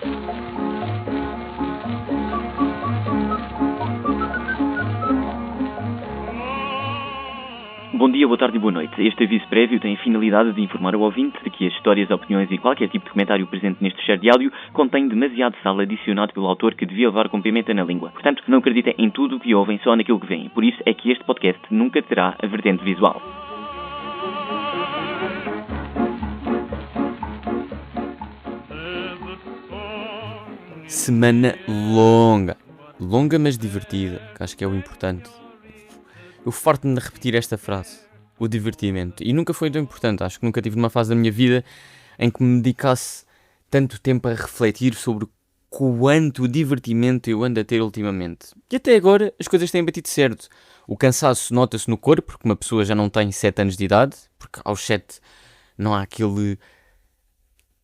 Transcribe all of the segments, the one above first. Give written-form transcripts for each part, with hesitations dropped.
Bom dia, boa tarde e boa noite. Este aviso prévio tem a finalidade de informar o ouvinte de que as histórias, opiniões e qualquer tipo de comentário presente neste share de áudio contém demasiado sal adicionado pelo autor que devia levar com pimenta na língua. Portanto, não acreditem em tudo o que ouvem, só naquilo que veem. Por isso é que este podcast nunca terá a vertente visual. Semana longa. Longa, mas divertida, que acho que é o importante. Eu farto-me de repetir esta frase, o divertimento. E nunca foi tão importante, acho que nunca tive uma fase da minha vida em que me dedicasse tanto tempo a refletir sobre quanto divertimento eu ando a ter ultimamente. E até agora as coisas têm batido certo. O cansaço nota-se no corpo, porque uma pessoa já não tem 7 anos de idade, porque aos 7 não há aquele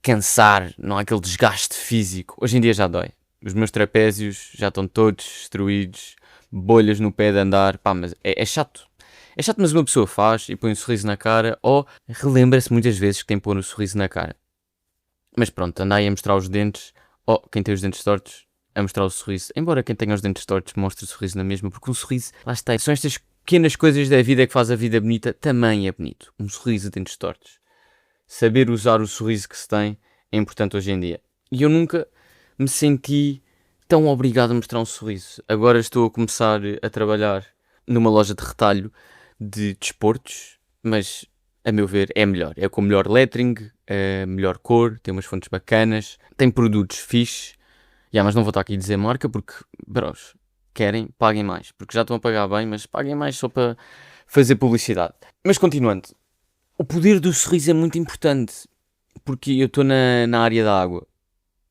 cansar, não há aquele desgaste físico. Hoje em dia já dói. Os meus trapézios já estão todos destruídos, bolhas no pé de andar, pá, mas é chato. É chato, mas uma pessoa faz e põe um sorriso na cara, ou relembra-se muitas vezes que tem que pôr um sorriso na cara. Mas pronto, anda aí a mostrar os dentes, ou quem tem os dentes tortos, a mostrar o sorriso. Embora quem tenha os dentes tortos mostre o sorriso na mesma, porque um sorriso, lá está, são estas pequenas coisas da vida que faz a vida bonita, também é bonito. Um sorriso de dentes tortos. Saber usar o sorriso que se tem é importante hoje em dia. E eu nunca me senti tão obrigado a mostrar um sorriso. Agora estou a começar a trabalhar numa loja de retalho de desportos, mas a meu ver é melhor. É com melhor lettering, melhor cor, tem umas fontes bacanas, tem produtos fixe. Mas não vou estar aqui a dizer marca porque, bros, querem, paguem mais. Porque já estão a pagar bem, mas paguem mais só para fazer publicidade. Mas continuando, o poder do sorriso é muito importante, porque eu estou na área da água.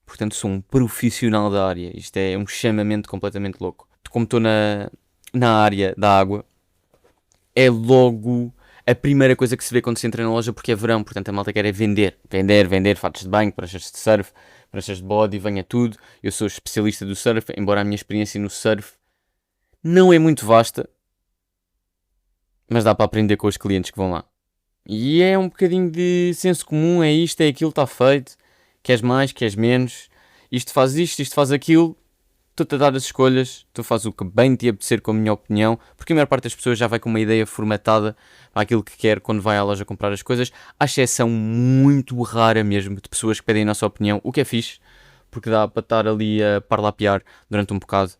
Portanto, sou um profissional da área. Isto é um chamamento completamente louco. Como estou na área da água, é logo a primeira coisa que se vê quando se entra na loja, porque é verão. Portanto, a malta quer é vender. Vender, fatos de banho, pranchas de surf, pranchas de body, venha tudo. Eu sou especialista do surf, embora a minha experiência no surf não é muito vasta. Mas dá para aprender com os clientes que vão lá. E é um bocadinho de senso comum, é isto, é aquilo, está feito. Queres mais, queres menos, isto faz aquilo, estou-te a dar as escolhas, tu fazes o que bem te apetecer com a minha opinião, porque a maior parte das pessoas já vai com uma ideia formatada para aquilo que quer quando vai à loja comprar as coisas, à exceção muito rara mesmo de pessoas que pedem a nossa opinião, o que é fixe, porque dá para estar ali a parlapiar durante um bocado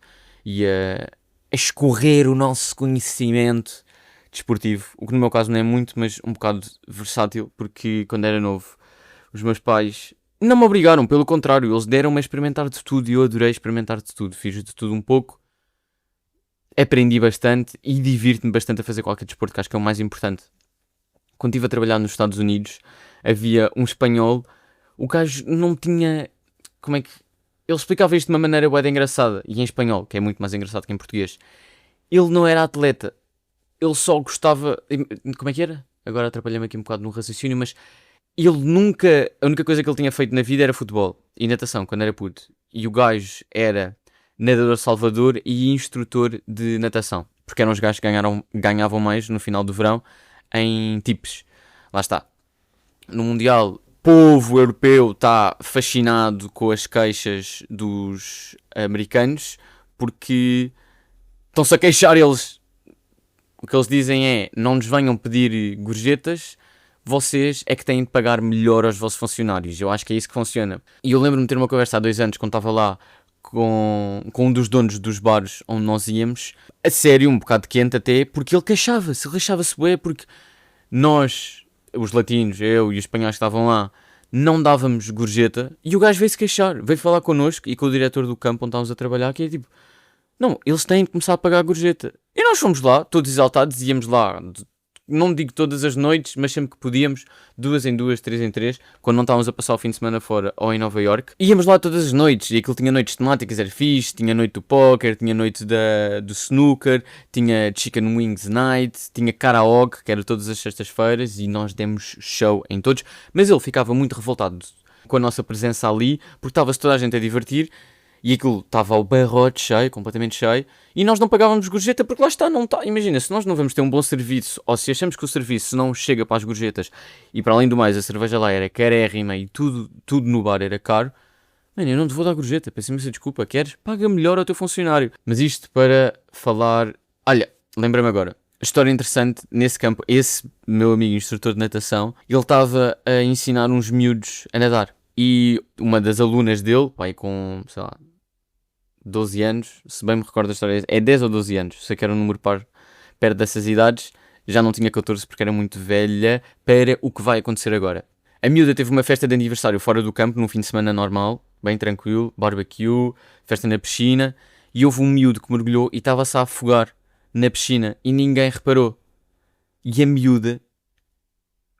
e a escorrer o nosso conhecimento desportivo, o que no meu caso não é muito, mas um bocado versátil, porque quando era novo, os meus pais não me obrigaram, pelo contrário, eles deram-me a experimentar de tudo e eu adorei experimentar de tudo. Fiz de tudo um pouco, aprendi bastante e divirto-me bastante a fazer qualquer desporto, que acho que é o mais importante. Quando estive a trabalhar nos Estados Unidos, havia um espanhol, o gajo não tinha... Como é que... Ele explicava isto de uma maneira bué de engraçada, e em espanhol, que é muito mais engraçado que em português. Ele não era atleta, ele só gostava... Como é que era? Agora atrapalhei-me aqui um bocado no raciocínio, mas... Ele nunca... A única coisa que ele tinha feito na vida era futebol e natação, quando era puto. E o gajo era nadador salvador e instrutor de natação. Porque eram os gajos que ganhavam mais no final do verão em tips. Lá está. No Mundial, o povo europeu está fascinado com as queixas dos americanos porque estão-se a queixar eles. O que eles dizem é, não nos venham pedir gorjetas, vocês é que têm de pagar melhor aos vossos funcionários. Eu acho que é isso que funciona. E eu lembro-me de ter uma conversa há 2 anos, quando estava lá com um dos donos dos bares onde nós íamos, a sério, um bocado quente até, porque ele queixava-se bué, porque nós, os latinos, eu e os espanhóis que estavam lá, não dávamos gorjeta, e o gajo veio-se queixar, veio falar connosco e com o diretor do campo onde estávamos a trabalhar, que é tipo, não, eles têm de começar a pagar a gorjeta. E nós fomos lá, todos exaltados, íamos lá... Não digo todas as noites, mas sempre que podíamos, 2 em 2, 3 em 3, quando não estávamos a passar o fim de semana fora ou em Nova York, íamos lá todas as noites, e aquilo tinha noites temáticas, era fixe, tinha noite do póquer, tinha noite do snooker, tinha chicken wings night, tinha karaoke, que era todas as sextas-feiras, e nós demos show em todos, mas ele ficava muito revoltado com a nossa presença ali, porque estava-se toda a gente a divertir, e aquilo estava ao barrote cheio, completamente cheio, e nós não pagávamos gorjeta porque lá está, não está. Imagina, se nós não vamos ter um bom serviço, ou se achamos que o serviço não chega para as gorjetas, e para além do mais a cerveja lá era carérrima e tudo no bar era caro, Mano, eu não te vou dar gorjeta, peço-me essa desculpa, queres? Paga melhor ao teu funcionário. Mas isto para falar... Olha, lembra-me agora. História interessante, nesse campo, esse meu amigo instrutor de natação, ele estava a ensinar uns miúdos a nadar. E uma das alunas dele, pai, com, sei lá, 12 anos, se bem me recordo da história, é 10 ou 12 anos, sei que era um número par, perto dessas idades, já não tinha 14 porque era muito velha para o que vai acontecer agora. A miúda teve uma festa de aniversário fora do campo, num fim de semana normal, bem tranquilo, barbecue, festa na piscina, e houve um miúdo que mergulhou e estava-se a afogar na piscina e ninguém reparou. E a miúda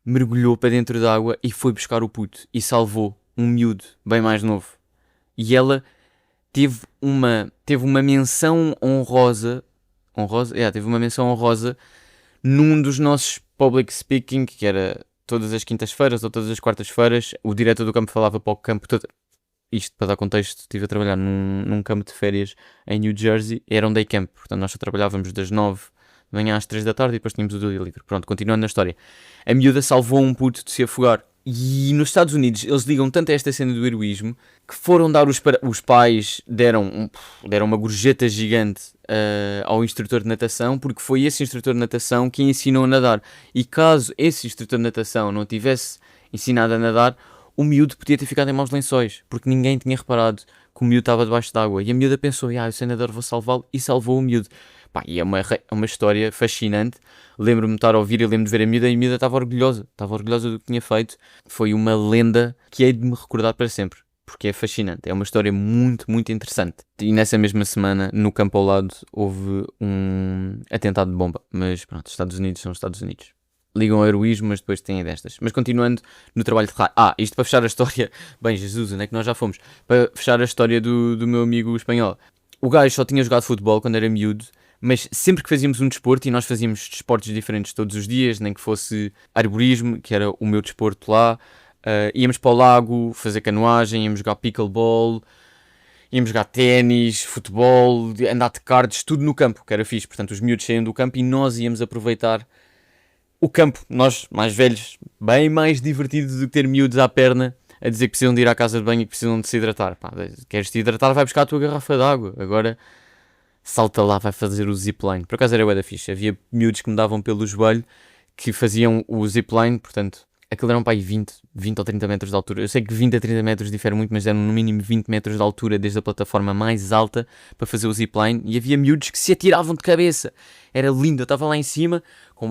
mergulhou para dentro da água e foi buscar o puto e salvou um miúdo bem mais novo. E ela teve uma menção honrosa, teve uma menção honrosa num dos nossos public speaking, que era todas as quintas-feiras ou todas as quartas-feiras. O diretor do campo falava para o campo todo. Isto, para dar contexto, estive a trabalhar num campo de férias em New Jersey. Era um day camp, portanto nós só trabalhávamos das 9 de manhã às 3 da tarde e depois tínhamos o dia livre. Pronto, continuando na história. A miúda salvou um puto de se afogar. E nos Estados Unidos eles ligam tanto a esta cena do heroísmo que foram dar os pais deram uma gorjeta gigante ao instrutor de natação, porque foi esse instrutor de natação que ensinou a nadar. E caso esse instrutor de natação não tivesse ensinado a nadar, o miúdo podia ter ficado em maus lençóis, porque ninguém tinha reparado que o miúdo estava debaixo d'água. E a miúda pensou, eu sou nadador, vou salvá-lo, e salvou o miúdo. Pá, e é uma história fascinante. Lembro-me de estar a ouvir e lembro de ver a miúda, e a miúda estava orgulhosa do que tinha feito. Foi uma lenda que hei de me recordar para sempre, porque é fascinante, é uma história muito, muito interessante. E nessa mesma semana, no campo ao lado, houve um atentado de bomba. Mas pronto, Estados Unidos são Estados Unidos. Ligam ao heroísmo, mas depois têm destas. Mas continuando no trabalho de rádio. Isto para fechar a história... Bem, Jesus, onde é que nós já fomos? Para fechar a história do meu amigo espanhol. O gajo só tinha jogado futebol quando era miúdo, mas sempre que fazíamos um desporto, e nós fazíamos desportos diferentes todos os dias, nem que fosse arborismo, que era o meu desporto lá, íamos para o lago fazer canoagem, íamos jogar pickleball, íamos jogar ténis, futebol, andar de karts, tudo no campo, que era fixe. Portanto, os miúdos saíam do campo e nós íamos aproveitar o campo. Nós, mais velhos, bem mais divertidos do que ter miúdos à perna a dizer que precisam de ir à casa de banho e que precisam de se hidratar. Pá, queres te hidratar, vai buscar a tua garrafa de água. Agora salta lá, vai fazer o zipline. Por acaso era bué da fixe. Havia miúdos que me davam pelo joelho que faziam o zipline, portanto, aquilo eram para aí 20 ou 30 metros de altura. Eu sei que 20 a 30 metros difere muito, mas eram no mínimo 20 metros de altura desde a plataforma mais alta para fazer o zipline. E havia miúdos que se atiravam de cabeça. Era lindo. Eu estava lá em cima, com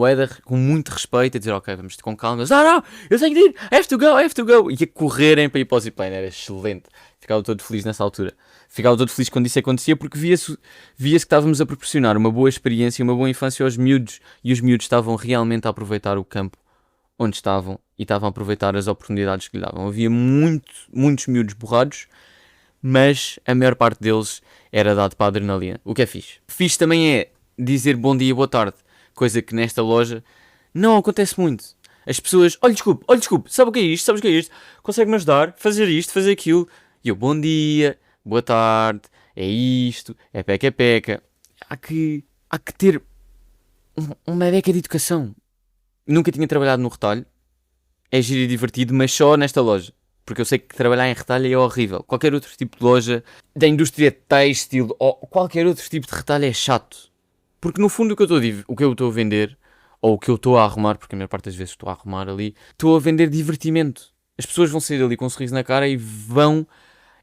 muito respeito, a dizer, ok, vamos com calma. Mas, não, eu tenho de ir, I have to go. E a correrem para ir para o zipline. Era excelente. Ficava todo feliz nessa altura. Ficava todo feliz quando isso acontecia, porque via-se que estávamos a proporcionar uma boa experiência, uma boa infância aos miúdos. E os miúdos estavam realmente a aproveitar o campo onde estavam e estavam a aproveitar as oportunidades que lhe davam. Havia muitos miúdos borrados, mas a maior parte deles era dado para a adrenalina, o que é fixe. Fixe também é dizer bom dia, boa tarde, coisa que nesta loja não acontece muito. As pessoas, olha desculpe, sabe o que é isto? Consegue-me ajudar? Fazer isto, fazer aquilo? E eu, bom dia, boa tarde, é isto, é peca. Há que ter uma beca de educação. Nunca tinha trabalhado no retalho. É giro e divertido, mas só nesta loja. Porque eu sei que trabalhar em retalho é horrível. Qualquer outro tipo de loja, da indústria têxtil ou qualquer outro tipo de retalho é chato. Porque no fundo o que eu estou a vender, ou o que eu estou a arrumar, porque a maior parte das vezes estou a arrumar ali, estou a vender divertimento. As pessoas vão sair ali com um sorriso na cara e vão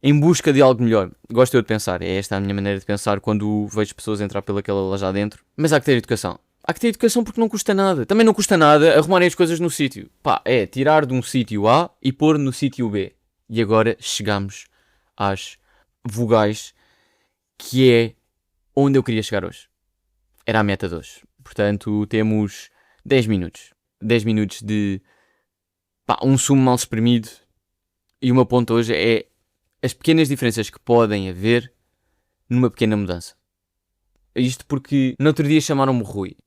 em busca de algo melhor. Gosto eu de pensar. É esta a minha maneira de pensar quando vejo pessoas entrar pelaquela loja adentro. Mas há que ter educação. Há que ter educação porque não custa nada. Também não custa nada arrumarem as coisas no sítio. É tirar de um sítio A e pôr no sítio B. E agora chegamos às vogais, que é onde eu queria chegar hoje. Era a meta de hoje. Portanto, temos 10 minutos. 10 minutos de um sumo mal espremido. E o meu ponto hoje é as pequenas diferenças que podem haver numa pequena mudança. Isto porque no outro dia chamaram-me Rui.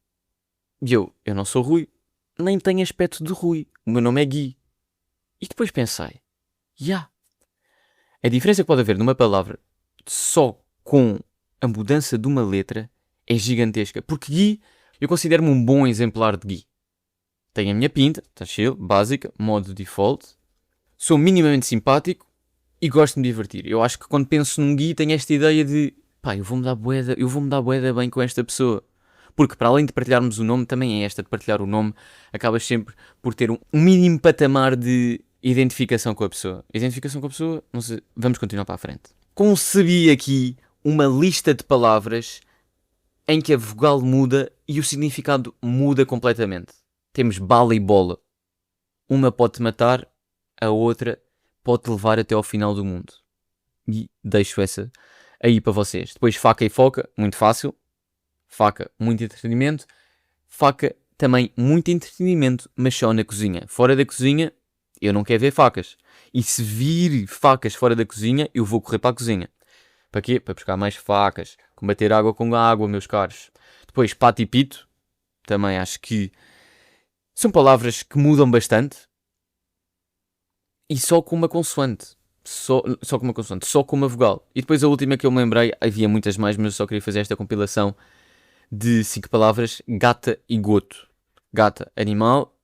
E eu não sou Rui, nem tenho aspecto de Rui. O meu nome é Gui. E depois pensei, a diferença que pode haver numa palavra só com a mudança de uma letra é gigantesca. Porque Gui, eu considero-me um bom exemplar de Gui. Tenho a minha pinta, está chill, básica, modo default. Sou minimamente simpático, e gosto de me divertir. Eu acho que quando penso num Gui tenho esta ideia de pá, eu vou-me dar bué bem com esta pessoa. Porque para além de partilharmos o nome, também é esta de partilhar o nome, acabas sempre por ter um mínimo patamar de identificação com a pessoa. Identificação com a pessoa, não sei, vamos continuar para a frente. Concebi aqui uma lista de palavras em que a vogal muda e o significado muda completamente. Temos bala e bola. Uma pode-te matar, a outra pode-te levar até ao final do mundo. E deixo essa aí para vocês. Depois faca e foca, muito fácil. Faca, muito entretenimento. Faca, também muito entretenimento, mas só na cozinha. Fora da cozinha, eu não quero ver facas. E se vir facas fora da cozinha, eu vou correr para a cozinha. Para quê? Para buscar mais facas. Combater água com água, meus caros. Depois, pato e pito. Também acho que são palavras que mudam bastante. E só com uma consoante. Só com uma consoante. Só com uma vogal. E depois a última que eu me lembrei. Havia muitas mais, mas eu só queria fazer esta compilação de 5 palavras. Gata e goto. Gata, animal.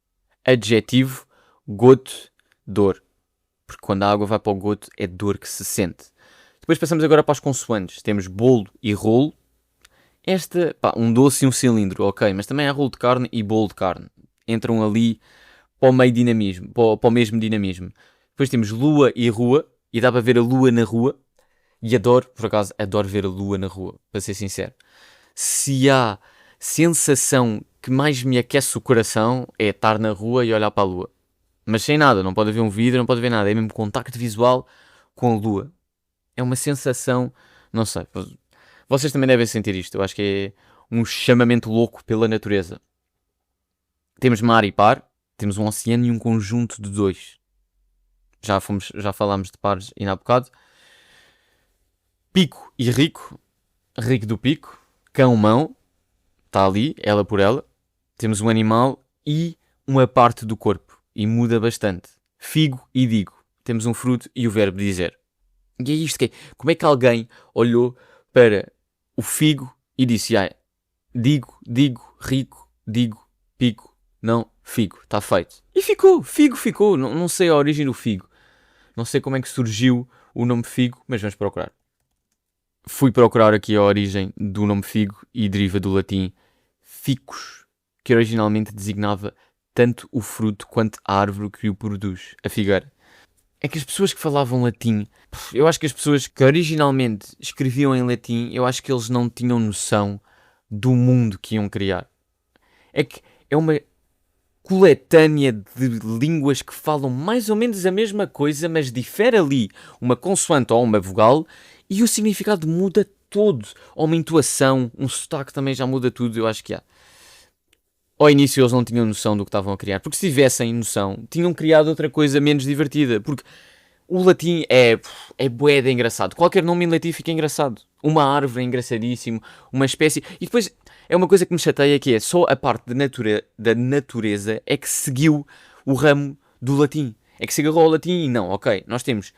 Adjetivo. Goto, dor. Porque quando a água vai para o goto é dor que se sente. Depois passamos agora para as consoantes. Temos bolo e rolo. Esta, pá, um doce e um cilindro, ok. Mas também há rolo de carne e bolo de carne. Entram ali para o meio dinamismo, para o mesmo dinamismo. Depois temos lua e rua. E dá para ver a lua na rua. E adoro, por acaso, adoro ver a lua na rua, para ser sincero. Se há sensação que mais me aquece o coração é estar na rua e olhar para a lua. Mas sem nada, não pode haver um vidro, não pode haver nada. É mesmo contacto visual com a lua. É uma sensação, não sei, vocês também devem sentir isto. Eu acho que é um chamamento louco pela natureza. Temos mar e par, temos um oceano e um conjunto de dois. Já falámos de pares ainda há bocado. Pico e rico, rico do pico. Cão, mão, está ali, ela por ela. Temos um animal e uma parte do corpo. E muda bastante. Figo e digo. Temos um fruto e o verbo dizer. E é isto que é. Como é que alguém olhou para o figo e disse, digo, rico, digo, pico, não, figo, está feito. E ficou, figo ficou. Não sei a origem do figo. Não sei como é que surgiu o nome figo, mas vamos procurar. Fui procurar aqui a origem do nome figo e deriva do latim ficus, que originalmente designava tanto o fruto quanto a árvore que o produz, a figueira. É que as pessoas que falavam latim, eu acho que as pessoas que originalmente escreviam em latim, eu acho que eles não tinham noção do mundo que iam criar. É que é uma coletânea de línguas que falam mais ou menos a mesma coisa, mas difere ali uma consoante ou uma vogal e o significado muda todo. Ou uma intuação, um sotaque também já muda tudo, eu acho que há. Ao início eles não tinham noção do que estavam a criar, porque se tivessem noção, tinham criado outra coisa menos divertida, porque o latim é bué de engraçado. Qualquer nome em latim fica engraçado. Uma árvore é engraçadíssimo, uma espécie... E depois é uma coisa que me chateia, que é só a parte da natureza é que seguiu o ramo do latim. É que se agarrou ao latim e não, ok, nós temos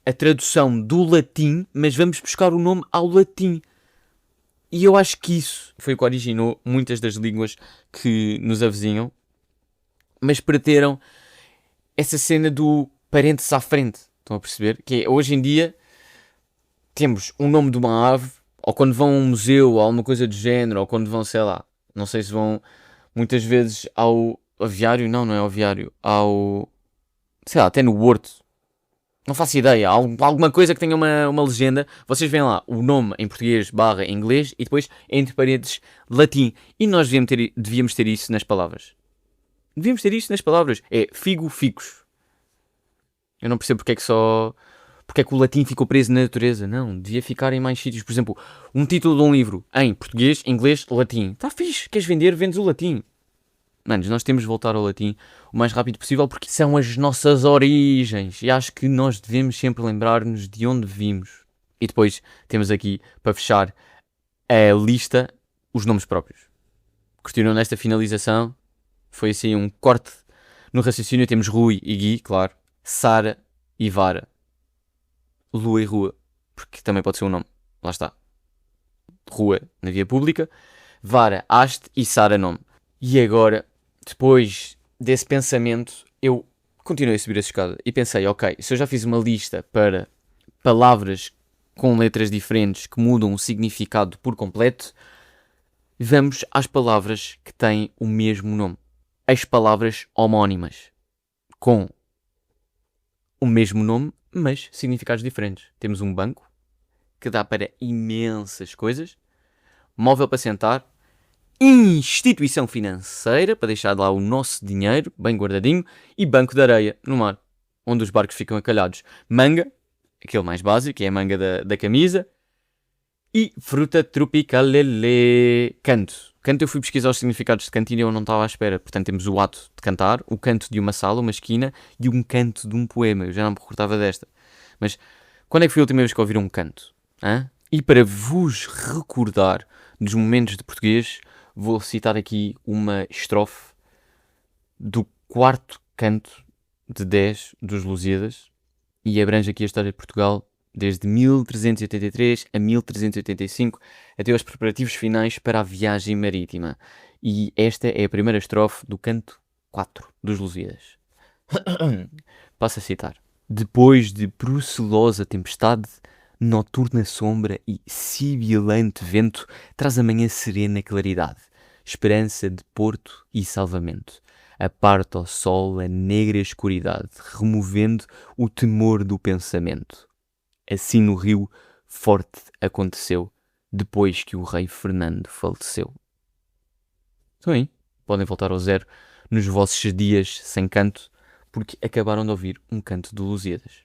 a tradução do latim, mas vamos buscar o nome ao latim. E eu acho que isso foi o que originou muitas das línguas que nos avizinham, mas perderam essa cena do parentes à frente. Estão a perceber? Que é, hoje em dia temos um nome de uma ave, ou quando vão a um museu, ou alguma coisa do género, ou quando vão, sei lá, não sei se vão muitas vezes ao aviário, não é ao aviário, sei lá, até no Horto. Não faço ideia, alguma coisa que tenha uma legenda. Vocês veem lá o nome em português / inglês e depois entre parênteses latim. E nós devíamos ter isso nas palavras. Devíamos ter isso nas palavras. É figo, ficus. Eu não percebo porque é que o latim ficou preso na natureza. Não, devia ficar em mais sítios. Por exemplo, um título de um livro em português, inglês, latim. Está fixe, queres vender, vendes o latim. Manos, nós temos de voltar ao latim o mais rápido possível porque são as nossas origens e acho que nós devemos sempre lembrar-nos de onde vimos. E depois temos aqui, para fechar a lista, os nomes próprios. Curtiram nesta finalização? Foi assim um corte no raciocínio. Temos Rui e Gui, claro. Sara e Vara. Lua e Rua, porque também pode ser um nome. Lá está. Rua na via pública. Vara, haste e Sara, nome. E agora... Depois desse pensamento, eu continuei a subir a escada e pensei, ok, se eu já fiz uma lista para palavras com letras diferentes que mudam o significado por completo, vamos às palavras que têm o mesmo nome. As palavras homónimas, com o mesmo nome, mas significados diferentes. Temos um banco, que dá para imensas coisas, móvel para sentar, instituição financeira, para deixar lá o nosso dinheiro bem guardadinho, e banco de areia no mar, onde os barcos ficam acalhados. Manga, aquele mais básico, que é a manga da camisa, e fruta tropical lelê. Canto. Canto, eu fui pesquisar os significados de canto e eu não estava à espera. Portanto, temos o ato de cantar, o canto de uma sala, uma esquina, e um canto de um poema. Eu já não me recordava desta. Mas quando é que foi a última vez que ouviram um canto? Hã? E para vos recordar dos momentos de português, vou citar aqui uma estrofe do 4º canto de 10 dos Lusíadas, e abrange aqui a história de Portugal desde 1383 a 1385, até aos preparativos finais para a viagem marítima. E esta é a primeira estrofe do canto 4 dos Lusíadas. Passo a citar. Depois de procelosa tempestade, noturna sombra e sibilante vento, traz a manhã serena claridade, esperança de porto e salvamento. Aparta ao sol a negra escuridade, removendo o temor do pensamento. Assim no Rio, forte aconteceu, depois que o rei Fernando faleceu. Então aí, podem voltar ao zero nos vossos dias sem canto, porque acabaram de ouvir um canto de Lusíadas.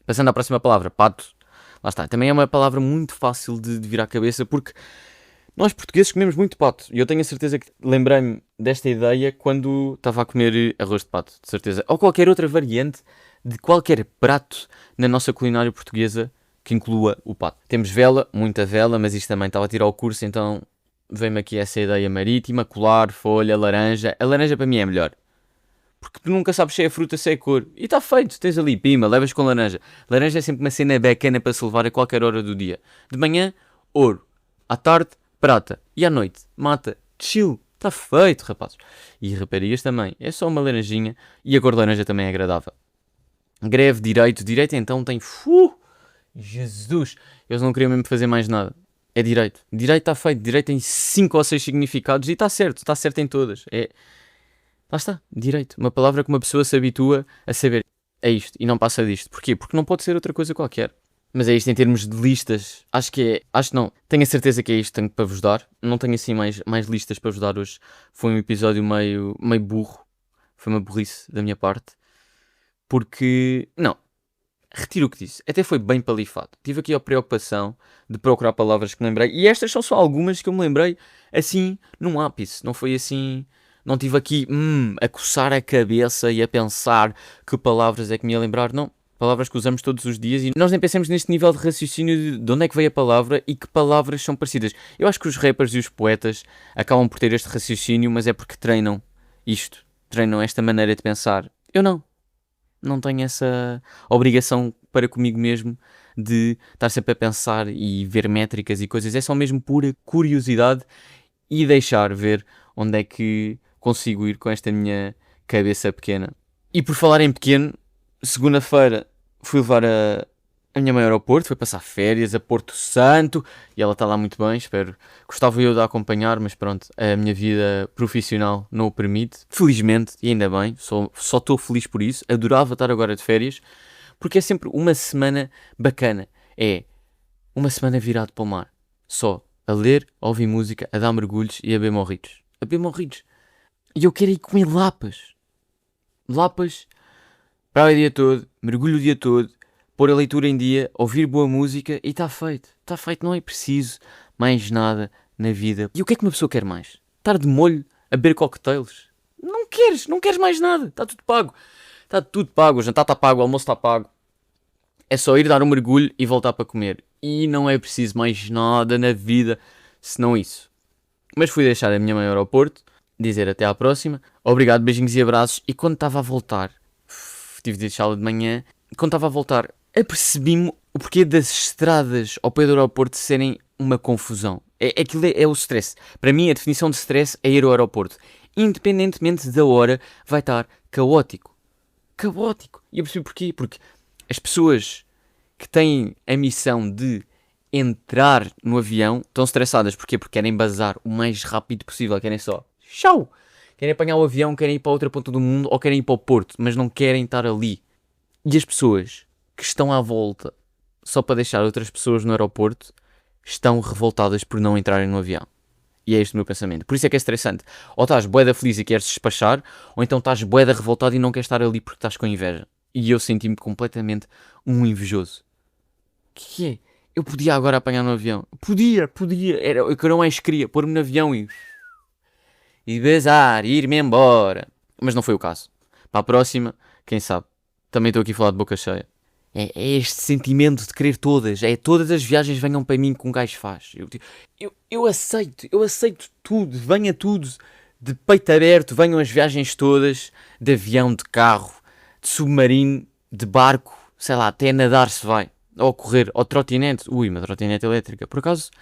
Passando à próxima palavra, pato. Lá está, também é uma palavra muito fácil de vir à cabeça, porque nós portugueses comemos muito pato. E eu tenho a certeza que lembrei-me desta ideia quando estava a comer arroz de pato, de certeza. Ou qualquer outra variante de qualquer prato na nossa culinária portuguesa que inclua o pato. Temos vela, muita vela, mas isto também estava a tirar o curso, então veio-me aqui essa ideia marítima, colar, folha, laranja. A laranja para mim é melhor. Porque tu nunca sabes se é fruta, se é cor. E está feito, tens ali, pima, levas com laranja. Laranja é sempre uma cena bacana para se levar a qualquer hora do dia. De manhã, ouro. À tarde, prata. E à noite, mata. Chill. Está feito, rapazes. E raparigas também. É só uma laranjinha. E a cor de laranja também é agradável. Greve, direito. Direito então tem... Jesus! Eles não queriam mesmo fazer mais nada. É direito. Direito está feito. Direito tem 5 ou 6 significados e está certo. Está certo em todas. Lá está. Direito. Uma palavra que uma pessoa se habitua a saber. É isto. E não passa disto. Porquê? Porque não pode ser outra coisa qualquer. Mas é isto em termos de listas. Acho que não. Tenho a certeza que é isto que tenho para vos dar. Não tenho assim mais listas para vos dar hoje. Foi um episódio meio burro. Foi uma burrice da minha parte. Porque, não, retiro o que disse. Até foi bem palifado. Tive aqui a preocupação de procurar palavras que me lembrei. E estas são só algumas que eu me lembrei assim, num ápice. Não foi assim... Não tive aqui a coçar a cabeça e a pensar que palavras é que me ia lembrar. Não. Palavras que usamos todos os dias e nós nem pensamos neste nível de raciocínio de onde é que veio a palavra e que palavras são parecidas. Eu acho que os rappers e os poetas acabam por ter este raciocínio, mas é porque treinam isto. Treinam esta maneira de pensar. Eu não tenho essa obrigação para comigo mesmo de estar sempre a pensar e ver métricas e coisas. É só mesmo pura curiosidade e deixar ver onde é que consigo ir com esta minha cabeça pequena. E por falar em pequeno, segunda-feira fui levar a minha mãe ao aeroporto, foi passar férias a Porto Santo e ela está lá muito bem, espero. Gostava eu de a acompanhar, mas pronto, a minha vida profissional não o permite. Felizmente, e ainda bem, só estou feliz por isso. Adorava estar agora de férias, porque é sempre uma semana bacana. É uma semana virada para o mar. Só a ler, a ouvir música, a dar mergulhos e a beber morritos. A beber morritos. E eu quero ir comer lapas. Lapas, para o dia todo, mergulho o dia todo, pôr a leitura em dia, ouvir boa música e está feito. Está feito, não é preciso mais nada na vida. E o que é que uma pessoa quer mais? Estar de molho a beber cocktails? Não queres mais nada. Está tudo pago. Está tudo pago. O jantar está pago, o almoço está pago. É só ir dar um mergulho e voltar para comer. E não é preciso mais nada na vida, senão isso. Mas fui deixar a minha mãe ao aeroporto, dizer até à próxima. Obrigado, beijinhos e abraços. E quando estava a voltar, tive de deixá-la de manhã, quando estava a voltar, apercebi-me o porquê das estradas ao pé do aeroporto serem uma confusão. Aquilo é o stress. Para mim, a definição de stress é ir ao aeroporto. Independentemente da hora, vai estar caótico. caótico. E eu percebi porquê. Porque as pessoas que têm a missão de entrar no avião estão estressadas. Porquê? Porque querem bazar o mais rápido possível. Querem só, tchau! Querem apanhar o avião, querem ir para outra ponta do mundo ou querem ir para o Porto, mas não querem estar ali. E as pessoas que estão à volta só para deixar outras pessoas no aeroporto estão revoltadas por não entrarem no avião. E é este o meu pensamento. Por isso é que é estressante. Ou estás bué da feliz e queres despachar, ou então estás bué da revoltado e não queres estar ali porque estás com inveja. E eu senti-me completamente um invejoso. O que é? Eu podia agora apanhar no avião. Podia. Era o que eu não mais queria. Pôr-me no avião e bazar, e ir-me embora. Mas não foi o caso. Para a próxima, quem sabe. Também estou aqui a falar de boca cheia. É este sentimento de querer todas. É todas as viagens venham para mim que um gajo faz. Eu aceito tudo. Venha tudo de peito aberto. Venham as viagens todas. De avião, de carro, de submarino, de barco. Sei lá, até nadar se vai. Ou correr. Ou trotinete. Ui, uma trotinete elétrica. Por acaso,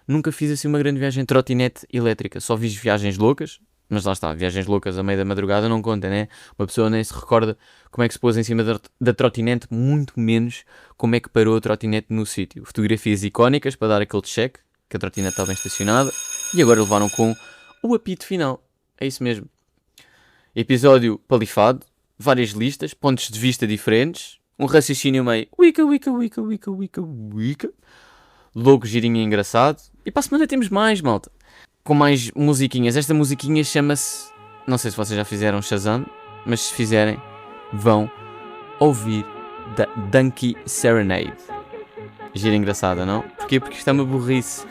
nunca fiz assim uma grande viagem de trotinete elétrica. Só fiz viagens loucas. Mas lá está, viagens loucas a meio da madrugada não conta, né? Uma pessoa nem se recorda como é que se pôs em cima da trotinete, muito menos como é que parou a trotinete no sítio. Fotografias icónicas para dar aquele check, que a trotinete está bem estacionada. E agora levaram com o apito final. É isso mesmo. Episódio palifado, várias listas, pontos de vista diferentes, um raciocínio meio wicca. Louco, girinho e engraçado. E para a semana temos mais, malta. Com mais musiquinhas. Esta musiquinha chama-se... Não sei se vocês já fizeram Shazam, mas se fizerem, vão ouvir da Donkey Serenade. Gira engraçada, não? Porquê? Porque isto é uma burrice.